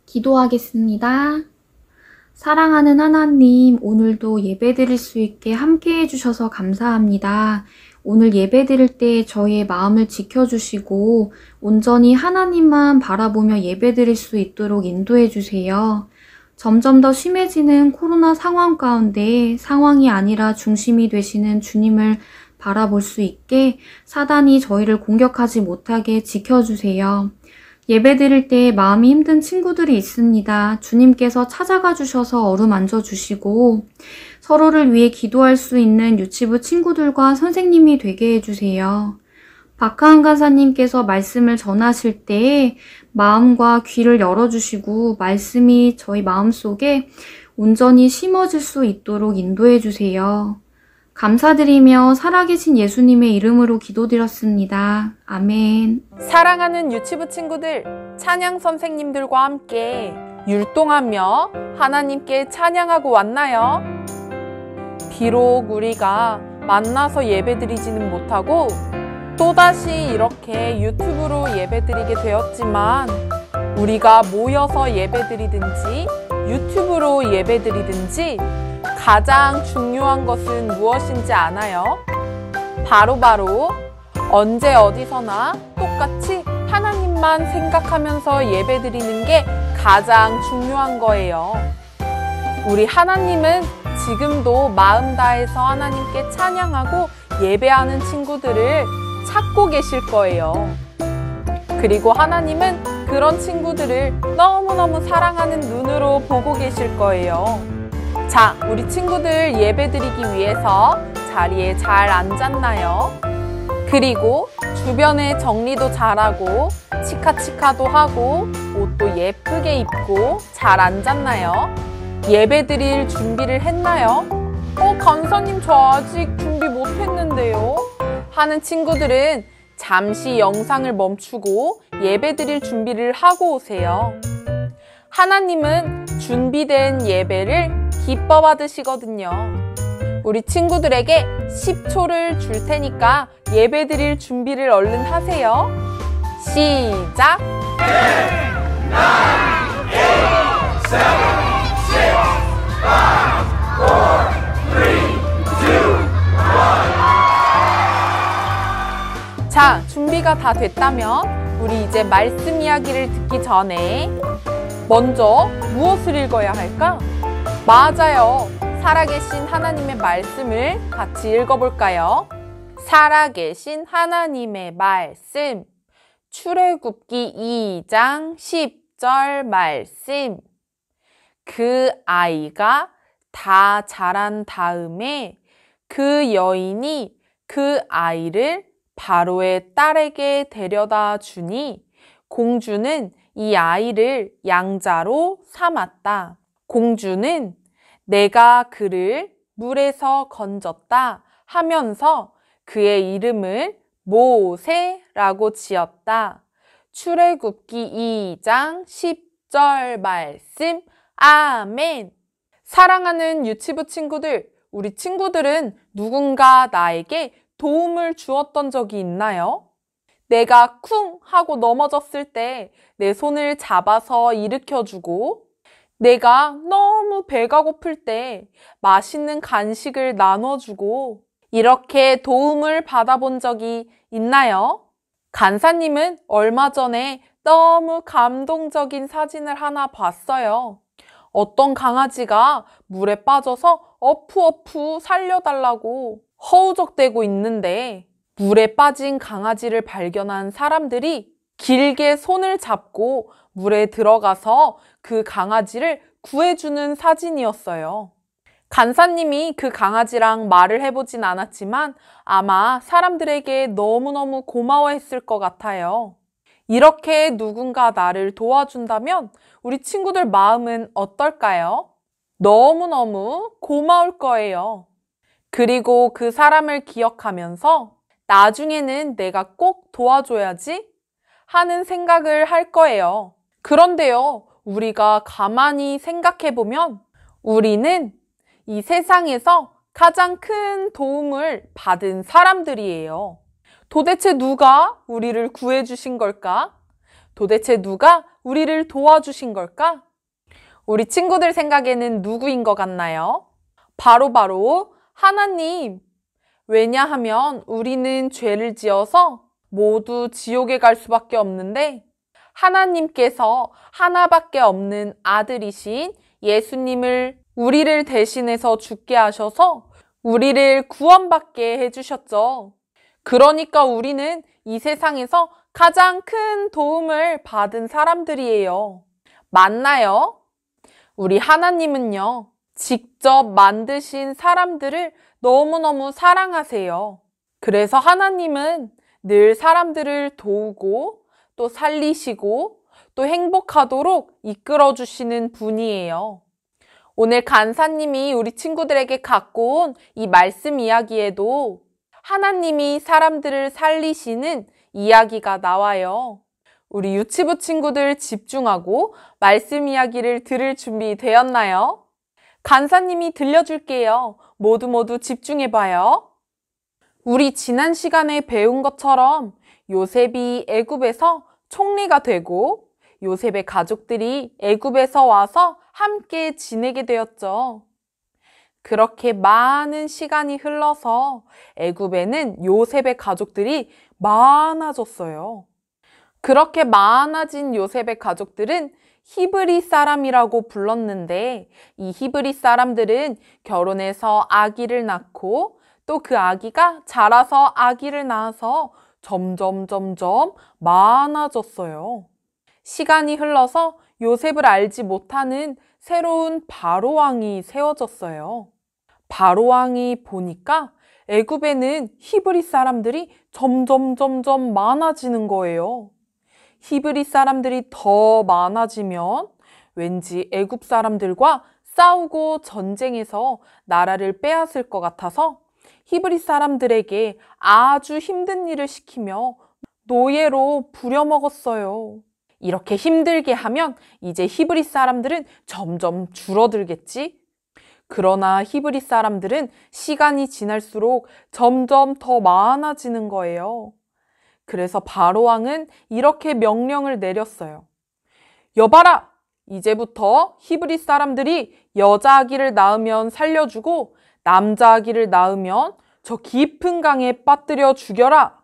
기도하겠습니다. 사랑하는 하나님, 오늘도 예배드릴 수 있게 함께 해주셔서 감사합니다. 오늘 예배드릴 때 저희의 마음을 지켜주시고 온전히 하나님만 바라보며 예배드릴 수 있도록 인도해 주세요. 점점 더 심해지는 코로나 상황 가운데 상황이 아니라 중심이 되시는 주님을 바라볼 수 있게 사단이 저희를 공격하지 못하게 지켜주세요. 예배드릴 때 마음이 힘든 친구들이 있습니다. 주님께서 찾아가 주셔서 어루만져 주시고 서로를 위해 기도할 수 있는 유치부 친구들과 선생님이 되게 해주세요. 박하은 간사님께서 말씀을 전하실 때 마음과 귀를 열어주시고 말씀이 저희 마음속에 온전히 심어질 수 있도록 인도해 주세요. 감사드리며 살아계신 예수님의 이름으로 기도드렸습니다. 아멘. 사랑하는 유치부 친구들, 찬양 선생님들과 함께 율동하며 하나님께 찬양하고 왔나요? 비록 우리가 만나서 예배드리지는 못하고 또다시 이렇게 유튜브로 예배드리게 되었지만 우리가 모여서 예배드리든지 유튜브로 예배드리든지 가장 중요한 것은 무엇인지 아나요? 바로 언제 어디서나 똑같이 하나님만 생각하면서 예배드리는 게 가장 중요한 거예요. 우리 하나님은 지금도 마음 다해서 하나님께 찬양하고 예배하는 친구들을 찾고 계실 거예요. 그리고 하나님은 그런 친구들을 너무너무 사랑하는 눈으로 보고 계실 거예요. 자, 우리 친구들 예배드리기 위해서 자리에 잘 앉았나요? 그리고 주변에 정리도 잘하고 치카치카도 하고 옷도 예쁘게 입고 잘 앉았나요? 예배드릴 준비를 했나요? 간사님 저 아직 준비 못했는데요? 하는 친구들은 잠시 영상을 멈추고 예배드릴 준비를 하고 오세요. 하나님은 준비된 예배를 기뻐 받으시거든요. 우리 친구들에게 10초를 줄 테니까 예배드릴 준비를 얼른 하세요. 시작! 10, 9, 8, 7, 6, 5, 4, 3, 2, 1 자, 준비가 다 됐다면 우리 이제 말씀 이야기를 듣기 전에 먼저 무엇을 읽어야 할까? 맞아요. 살아계신 하나님의 말씀을 같이 읽어볼까요? 살아계신 하나님의 말씀. 출애굽기 2장 10절 말씀. 그 아이가 다 자란 다음에 그 여인이 그 아이를 바로의 딸에게 데려다 주니 공주는 이 아이를 양자로 삼았다. 공주는 내가 그를 물에서 건졌다 하면서 그의 이름을 모세라고 지었다. 출애굽기 2장 10절 말씀. 아멘. 사랑하는 유치부 친구들, 우리 친구들은 누군가 나에게 도움을 주었던 적이 있나요? 내가 쿵 하고 넘어졌을 때 내 손을 잡아서 일으켜주고 내가 너무 배가 고플 때 맛있는 간식을 나눠주고 이렇게 도움을 받아본 적이 있나요? 간사님은 얼마 전에 너무 감동적인 사진을 하나 봤어요. 어떤 강아지가 물에 빠져서 어푸어푸 살려달라고 허우적대고 있는데 물에 빠진 강아지를 발견한 사람들이 길게 손을 잡고 물에 들어가서 그 강아지를 구해주는 사진이었어요. 간사님이 그 강아지랑 말을 해보진 않았지만 아마 사람들에게 너무너무 고마워했을 것 같아요. 이렇게 누군가 나를 도와준다면 우리 친구들 마음은 어떨까요? 너무너무 고마울 거예요. 그리고 그 사람을 기억하면서 나중에는 내가 꼭 도와줘야지 하는 생각을 할 거예요. 그런데요, 우리가 가만히 생각해보면 우리는 이 세상에서 가장 큰 도움을 받은 사람들이에요. 도대체 누가 우리를 구해주신 걸까? 도대체 누가 우리를 도와주신 걸까? 우리 친구들 생각에는 누구인 것 같나요? 바로 하나님. 왜냐하면 우리는 죄를 지어서 모두 지옥에 갈 수밖에 없는데 하나님께서 하나밖에 없는 아들이신 예수님을 우리를 대신해서 죽게 하셔서 우리를 구원받게 해주셨죠. 그러니까 우리는 이 세상에서 가장 큰 도움을 받은 사람들이에요. 맞나요? 우리 하나님은요, 직접 만드신 사람들을 너무너무 사랑하세요. 그래서 하나님은 늘 사람들을 도우고 또 살리시고 또 행복하도록 이끌어주시는 분이에요. 오늘 간사님이 우리 친구들에게 갖고 온 이 말씀 이야기에도 하나님이 사람들을 살리시는 이야기가 나와요. 우리 유치부 친구들 집중하고 말씀 이야기를 들을 준비 되었나요? 간사님이 들려줄게요. 모두 집중해봐요. 우리 지난 시간에 배운 것처럼 요셉이 애굽에서 총리가 되고 요셉의 가족들이 애굽에서 와서 함께 지내게 되었죠. 그렇게 많은 시간이 흘러서 애굽에는 요셉의 가족들이 많아졌어요. 그렇게 많아진 요셉의 가족들은 히브리 사람이라고 불렀는데 이 히브리 사람들은 결혼해서 아기를 낳고 또 그 아기가 자라서 아기를 낳아서 점점 많아졌어요. 시간이 흘러서 요셉을 알지 못하는 새로운 바로 왕이 세워졌어요. 바로 왕이 보니까 애굽에는 히브리 사람들이 점점 많아지는 거예요. 히브리 사람들이 더 많아지면 왠지 애굽 사람들과 싸우고 전쟁해서 나라를 빼앗을 것 같아서 히브리 사람들에게 아주 힘든 일을 시키며 노예로 부려먹었어요. 이렇게 힘들게 하면 이제 히브리 사람들은 점점 줄어들겠지? 그러나 히브리 사람들은 시간이 지날수록 점점 더 많아지는 거예요. 그래서 바로 왕은 이렇게 명령을 내렸어요. 여봐라! 이제부터 히브리 사람들이 여자 아기를 낳으면 살려주고 남자 아기를 낳으면 저 깊은 강에 빠뜨려 죽여라!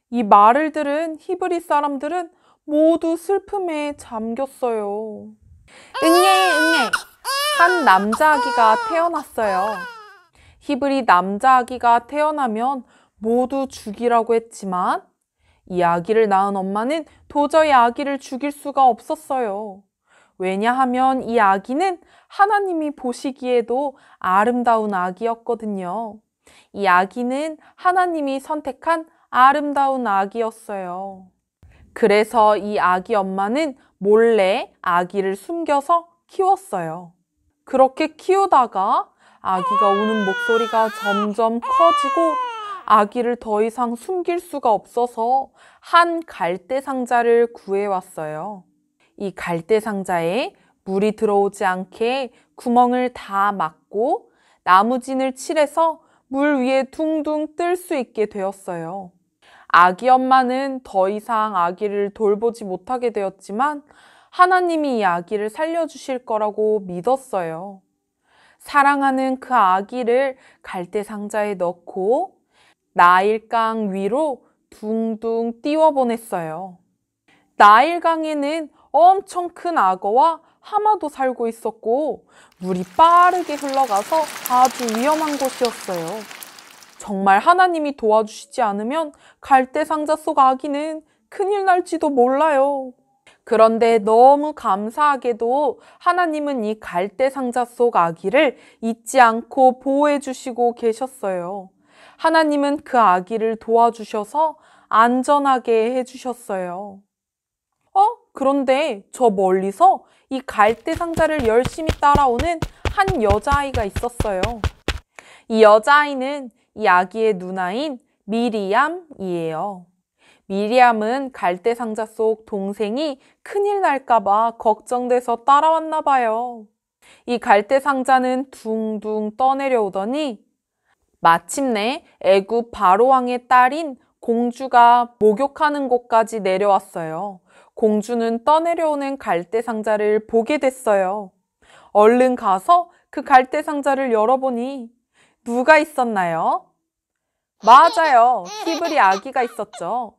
이 말을 들은 히브리 사람들은 모두 슬픔에 잠겼어요. 응애! 한 남자 아기가 태어났어요. 히브리 남자 아기가 태어나면 모두 죽이라고 했지만 이 아기를 낳은 엄마는 도저히 아기를 죽일 수가 없었어요. 왜냐하면 이 아기는 하나님이 보시기에도 아름다운 아기였거든요. 이 아기는 하나님이 선택한 아름다운 아기였어요. 그래서 이 아기 엄마는 몰래 아기를 숨겨서 키웠어요. 그렇게 키우다가 아기가 우는 목소리가 점점 커지고 아기를 더 이상 숨길 수가 없어서 한 갈대 상자를 구해왔어요. 이 갈대 상자에 물이 들어오지 않게 구멍을 다 막고 나무진을 칠해서 물 위에 둥둥 뜰 수 있게 되었어요. 아기 엄마는 더 이상 아기를 돌보지 못하게 되었지만 하나님이 이 아기를 살려주실 거라고 믿었어요. 사랑하는 그 아기를 갈대 상자에 넣고 나일강 위로 둥둥 띄워보냈어요. 나일강에는 엄청 큰 악어와 하마도 살고 있었고 물이 빠르게 흘러가서 아주 위험한 곳이었어요. 정말 하나님이 도와주시지 않으면 갈대 상자 속 아기는 큰일 날지도 몰라요. 그런데 너무 감사하게도 하나님은 이 갈대 상자 속 아기를 잊지 않고 보호해 주시고 계셨어요. 하나님은 그 아기를 도와주셔서 안전하게 해주셨어요. 그런데 저 멀리서 이 갈대 상자를 열심히 따라오는 한 여자아이가 있었어요. 이 여자아이는 이 아기의 누나인 미리암이에요. 미리암은 갈대 상자 속 동생이 큰일 날까봐 걱정돼서 따라왔나 봐요. 이 갈대 상자는 둥둥 떠내려오더니 마침내 애굽 바로 왕의 딸인 공주가 목욕하는 곳까지 내려왔어요. 공주는 떠내려오는 갈대 상자를 보게 됐어요. 얼른 가서 그 갈대 상자를 열어보니 누가 있었나요? 맞아요. 히브리 아기가 있었죠.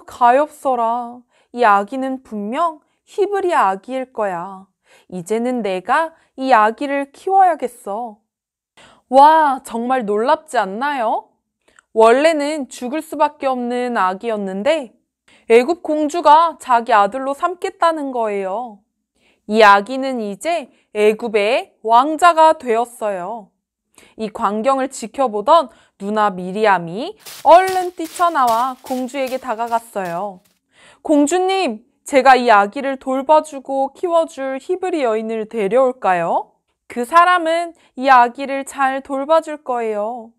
가엾어라. 이 아기는 분명 히브리 아기일 거야. 이제는 내가 이 아기를 키워야겠어. 와, 정말 놀랍지 않나요? 원래는 죽을 수밖에 없는 아기였는데 애굽 공주가 자기 아들로 삼겠다는 거예요. 이 아기는 이제 애굽의 왕자가 되었어요. 이 광경을 지켜보던 누나 미리암이 얼른 뛰쳐나와 공주에게 다가갔어요. 공주님, 제가 이 아기를 돌봐주고 키워줄 히브리 여인을 데려올까요? 그 사람은 이 아기를 잘 돌봐줄 거예요.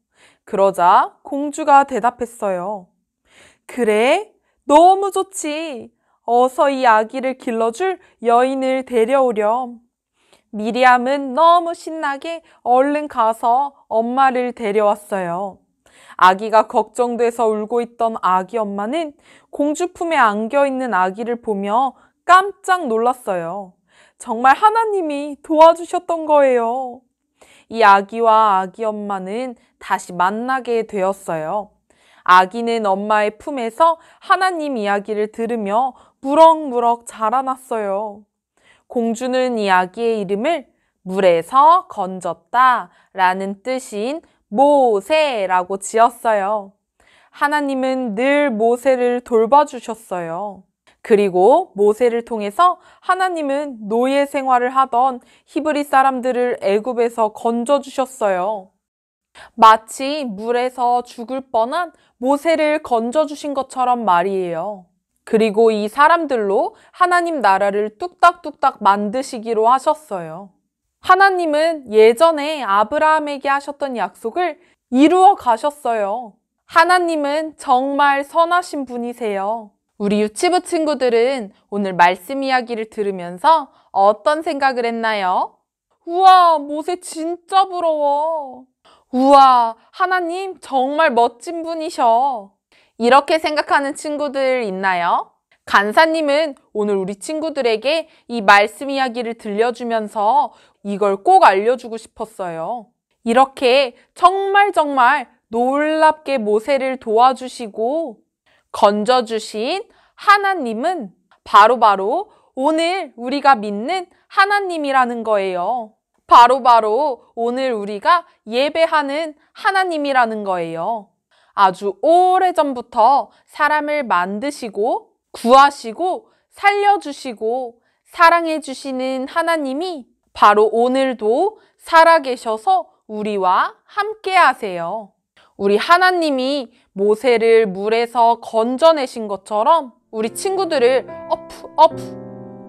그러자 공주가 대답했어요. 그래? 너무 좋지. 어서 이 아기를 길러줄 여인을 데려오렴. 미리암은 너무 신나게 얼른 가서 엄마를 데려왔어요. 아기가 걱정돼서 울고 있던 아기 엄마는 공주 품에 안겨있는 아기를 보며 깜짝 놀랐어요. 정말 하나님이 도와주셨던 거예요. 이 아기와 아기 엄마는 다시 만나게 되었어요. 아기는 엄마의 품에서 하나님 이야기를 들으며 무럭무럭 자라났어요. 공주는 이 아기의 이름을 물에서 건졌다 라는 뜻인 모세라고 지었어요. 하나님은 늘 모세를 돌봐주셨어요. 그리고 모세를 통해서 하나님은 노예 생활을 하던 히브리 사람들을 애굽에서 건져주셨어요. 마치 물에서 죽을 뻔한 모세를 건져주신 것처럼 말이에요. 그리고 이 사람들로 하나님 나라를 뚝딱뚝딱 만드시기로 하셨어요. 하나님은 예전에 아브라함에게 하셨던 약속을 이루어 가셨어요. 하나님은 정말 선하신 분이세요. 우리 유치부 친구들은 오늘 말씀 이야기를 들으면서 어떤 생각을 했나요? 우와, 모세 진짜 부러워. 우와, 하나님 정말 멋진 분이셔. 이렇게 생각하는 친구들 있나요? 간사님은 오늘 우리 친구들에게 이 말씀 이야기를 들려주면서 이걸 꼭 알려주고 싶었어요. 이렇게 정말 놀랍게 모세를 도와주시고 건져주신 하나님은 바로 오늘 우리가 믿는 하나님이라는 거예요. 바로 오늘 우리가 예배하는 하나님이라는 거예요. 아주 오래전부터 사람을 만드시고 구하시고 살려주시고 사랑해주시는 하나님이 바로 오늘도 살아계셔서 우리와 함께 하세요. 우리 하나님이 모세를 물에서 건져내신 것처럼 우리 친구들을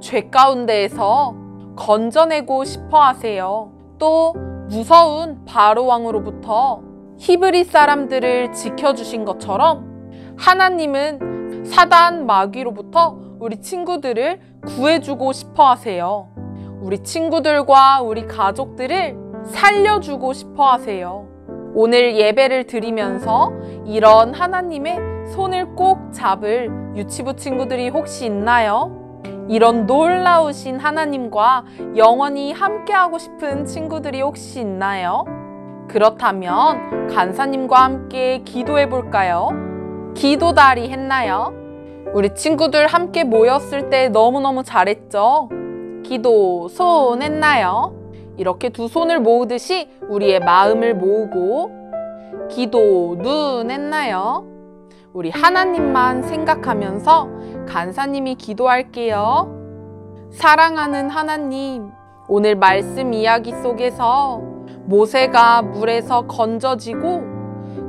죄 가운데에서 건져내고 싶어 하세요. 또 무서운 바로 왕으로부터 히브리 사람들을 지켜주신 것처럼 하나님은 사단 마귀로부터 우리 친구들을 구해주고 싶어 하세요. 우리 친구들과 우리 가족들을 살려주고 싶어 하세요. 오늘 예배를 드리면서 이런 하나님의 손을 꼭 잡을 유치부 친구들이 혹시 있나요? 이런 놀라우신 하나님과 영원히 함께하고 싶은 친구들이 혹시 있나요? 그렇다면 간사님과 함께 기도해 볼까요? 기도다리 했나요? 우리 친구들 함께 모였을 때 너무너무 잘했죠? 기도 손 했나요? 이렇게 두 손을 모으듯이 우리의 마음을 모으고 기도 눈 했나요? 우리 하나님만 생각하면서 간사님이 기도할게요. 사랑하는 하나님, 오늘 말씀 이야기 속에서 모세가 물에서 건져지고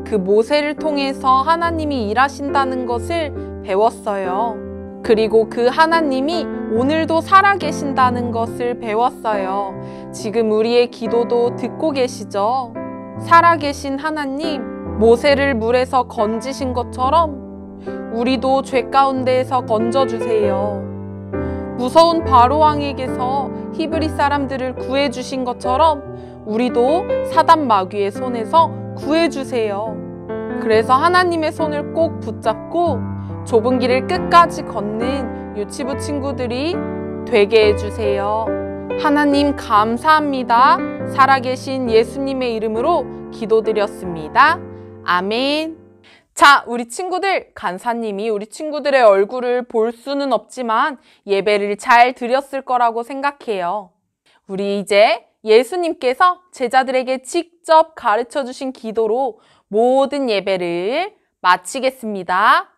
그 모세를 통해서 하나님이 일하신다는 것을 배웠어요. 그리고 그 하나님이 오늘도 살아계신다는 것을 배웠어요. 지금 우리의 기도도 듣고 계시죠? 살아계신 하나님, 모세를 물에서 건지신 것처럼 우리도 죄 가운데에서 건져주세요. 무서운 바로왕에게서 히브리 사람들을 구해주신 것처럼 우리도 사단 마귀의 손에서 구해주세요. 그래서 하나님의 손을 꼭 붙잡고 좁은 길을 끝까지 걷는 유치부 친구들이 되게 해주세요. 하나님 감사합니다. 살아계신 예수님의 이름으로 기도드렸습니다. 아멘. 자, 우리 친구들, 간사님이 우리 친구들의 얼굴을 볼 수는 없지만 예배를 잘 드렸을 거라고 생각해요. 우리 이제 예수님께서 제자들에게 직접 가르쳐 주신 기도로 모든 예배를 마치겠습니다.